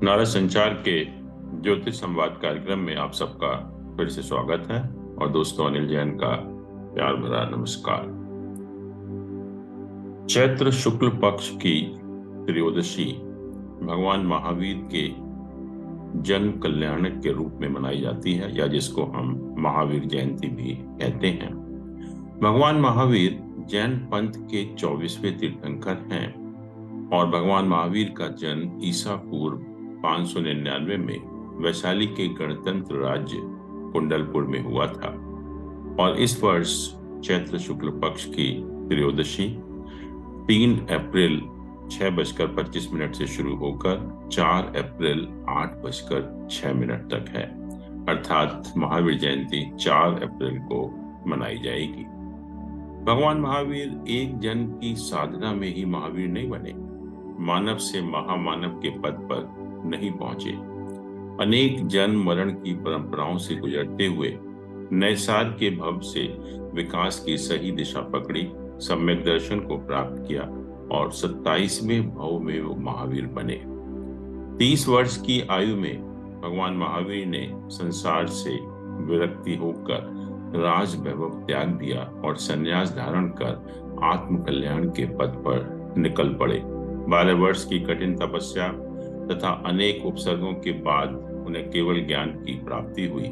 नारा संचार के ज्योतिष संवाद कार्यक्रम में आप सबका फिर से स्वागत है और दोस्तों अनिल जैन का प्यार भरा नमस्कार। चैत्र शुक्ल पक्ष की त्रयोदशी भगवान महावीर के जन्म कल्याणक के रूप में मनाई जाती है, या जिसको हम महावीर जयंती भी कहते हैं। भगवान महावीर जैन पंथ के 24वें तीर्थंकर हैं और भगवान महावीर का जन्म ईसा पूर्व 599 में वैशाली के गणतंत्र राज्य कुंडलपुर में हुआ था और इस वर्ष चैत्र शुक्ल पक्ष की त्रयोदशी 3 अप्रैल 6:25 से शुरू होकर 4 अप्रैल 8:06 तक है, अर्थात महावीर जयंती 4 अप्रैल को मनाई जाएगी। भगवान महावीर एक जन्म की साधना में ही महावीर नहीं बने, मानव से महामानव के पद पर नहीं पहुंचे। अनेक जन्म मरण की परंपराओं से गुजरते हुए नैसार के भव से विकास की सही दिशा पकड़ी, सम्यक दर्शन को प्राप्त किया और 27वें भव में वो महावीर बने। 30 वर्ष की आयु में भगवान महावीर ने संसार से विरक्ति होकर राज वैभव त्याग दिया और संन्यास धारण कर आत्म कल्याण के पथ पर निकल पड़े। 12 वर्ष की कठिन तपस्या तथा अनेक उपसर्गों के बाद उन्हें केवल ज्ञान की प्राप्ति हुई।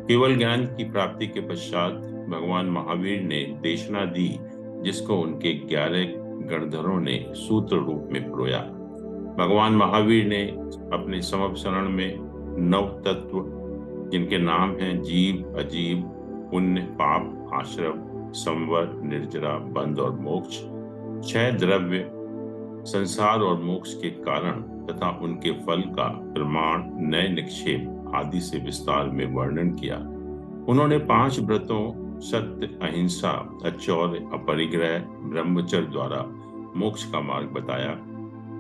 केवल ज्ञान की प्राप्ति के पश्चात भगवान महावीर ने देशना दी, जिसको उनके 11 गणधरों ने सूत्र रूप में पिरोया। भगवान महावीर ने अपने समवसरण में 9 तत्व, जिनके नाम हैं जीव, अजीव, पुण्य, पाप, आश्रव, संवर, निर्जरा, बंध और मोक्ष, 6 द्रव्य, संसार और मोक्ष के कारण तथा उनके फल का प्रमाण, नए निक्षेप आदि से विस्तार में वर्णन किया। उन्होंने 5 व्रतों सत्य, अहिंसा, अचौर्य, अपरिग्रह, ब्रह्मचर्य द्वारा मोक्ष का मार्ग बताया।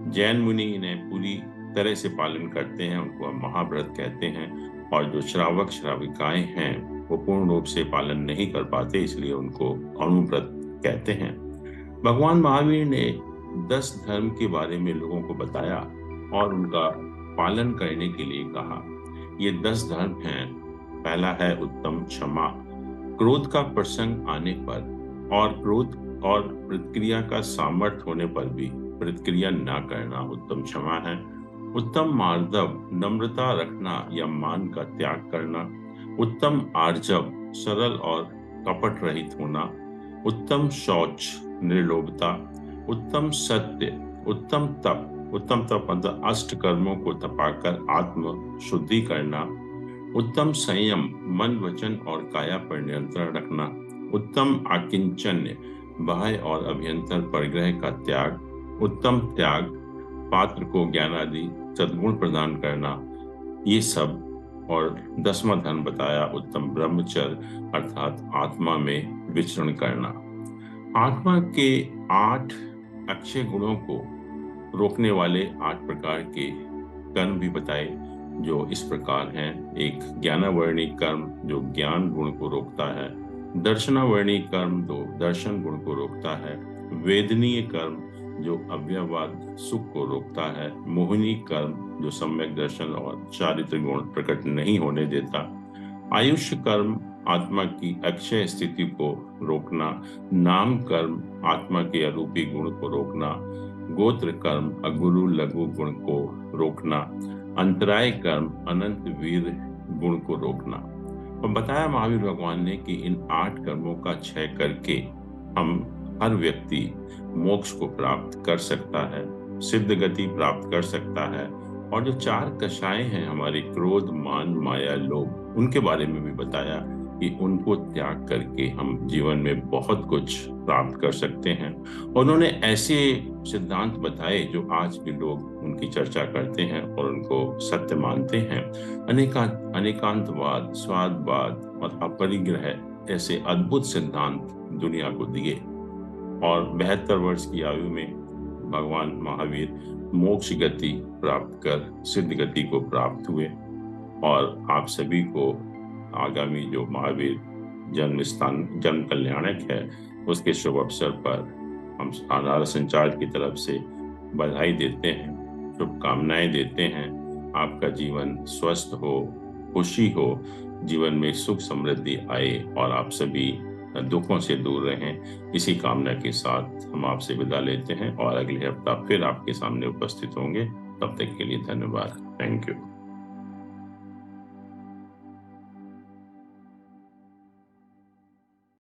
जैन मुनि इन्हें पूरी तरह से पालन करते हैं, उनको हम महाव्रत कहते हैं, और जो श्रावक श्राविकाएं हैं वो पूर्ण रूप से पालन नहीं कर पाते, इसलिए उनको अणुव्रत कहते हैं। भगवान महावीर ने 10 धर्म के बारे में लोगों को बताया और उनका पालन करने के लिए कहा। ये 10 धर्म हैं। पहला है उत्तम क्षमा। क्रोध का प्रसंग आने पर और क्रोध और प्रतिक्रिया का सामर्थ्य होने पर भी प्रतिक्रिया न करना उत्तम क्षमा है। उत्तम मार्दव, नम्रता रखना या मान का त्याग करना। उत्तम आर्जव, सरल और कपट रहित होना। उत्तम शौच, निर्लोभता। उत्तम सत्य। उत्तम तप मतलब 8 कर्मों को तपाकर आत्म शुद्धि करना। उत्तम संयम, मन, वचन और काया पर नियंत्रण रखना। उत्तम आकिंचन्य, बाह्य और अभ्यंतर परिग्रह का त्याग। उत्तम त्याग, पात्र को ज्ञान आदि सद्गुण प्रदान करना, ये सब। और 10वां धर्म बताया उत्तम ब्रह्मचर्य, अर्थात आत्मा में विचरण करना। आत्मा के 8 अक्षय गुणों को रोकने वाले 8 प्रकार के कर्म भी बताए, जो इस प्रकार हैं। एक ज्ञानावर्णी कर्म, जो ज्ञान गुण को रोकता है। दर्शनावर्णी कर्म, जो दर्शन गुण को रोकता है। वेदनीय कर्म, जो अव्ययवाद सुख को रोकता है। मोहिनी कर्म, जो सम्यक दर्शन और चारित्र गुण प्रकट नहीं होने देता। आयुष्य कर्म, आत्मा की अक्षय स्थिति को रोकना। नाम कर्म, आत्मा के अरूपी गुण को रोकना। गोत्र कर्म, अगुरु लघु गुण को रोकना। अंतराय कर्म, अनंत वीर गुण को रोकना। और बताया महावीर भगवान ने कि इन 8 कर्मों का क्षय करके हर व्यक्ति मोक्ष को प्राप्त कर सकता है, सिद्ध गति प्राप्त कर सकता है। और जो 4 कषाय हैं हमारे, क्रोध, मान, माया, लोभ, उनके बारे में भी बताया कि उनको त्याग करके हम जीवन में बहुत कुछ प्राप्त कर सकते हैं। और उन्होंने ऐसे सिद्धांत बताए जो आज भी लोग उनकी चर्चा करते हैं और उनको सत्य मानते हैं। अनेकांतवाद, स्वादवाद और अपरिग्रह ऐसे अद्भुत सिद्धांत दुनिया को दिए। और 72 वर्ष की आयु में भगवान महावीर मोक्ष गति प्राप्त कर सिद्ध गति को प्राप्त हुए। और आप सभी को आगामी जो महावीर जन्म कल्याणक है, उसके शुभ अवसर पर हम नारा संचार की तरफ से बधाई देते हैं, शुभकामनाएं देते हैं आपका जीवन स्वस्थ हो, खुशी हो, जीवन में सुख समृद्धि आए और आप सभी दुखों से दूर रहें। इसी कामना के साथ हम आपसे विदा लेते हैं और अगले हफ्ता फिर आपके सामने उपस्थित होंगे। तब तक के लिए धन्यवाद। Thank you.